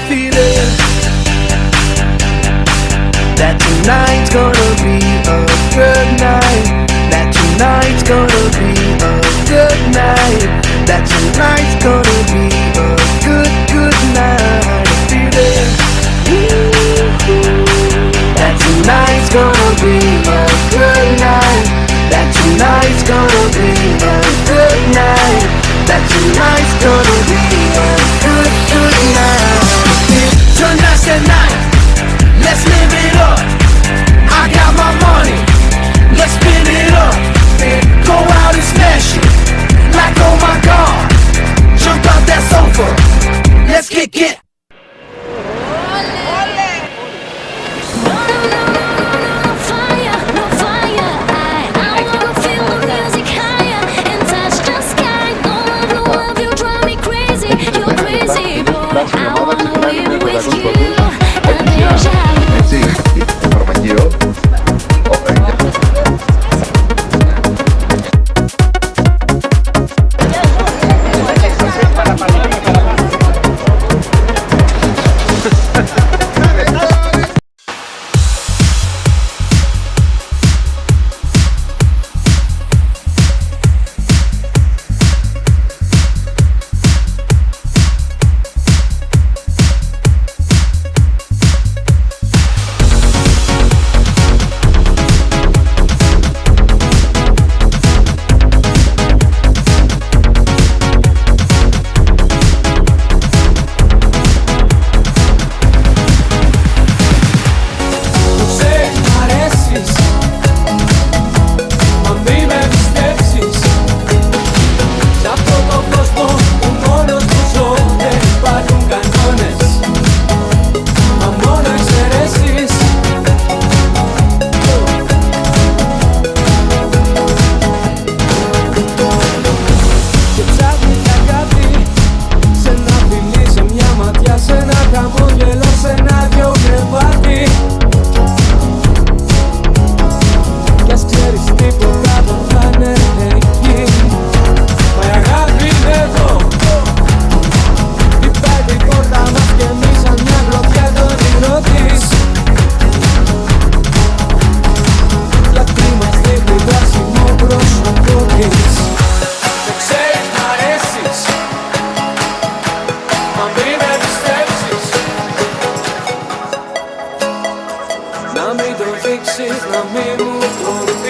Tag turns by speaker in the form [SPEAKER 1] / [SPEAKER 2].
[SPEAKER 1] feeling that tonight's gonna be a good night. That tonight's gonna be a good night. That tonight's gonna be a good night. Feeling that tonight's gonna be a good night. That tonight's gonna be a good night. That tonight's gonna be a good night. Tonight's the night, let's live it up. I got my money, let's spin it up. Go out and smash it, like oh my god. Jump out that sofa, let's kick it.
[SPEAKER 2] Να μην το δείξεις, να μην μου το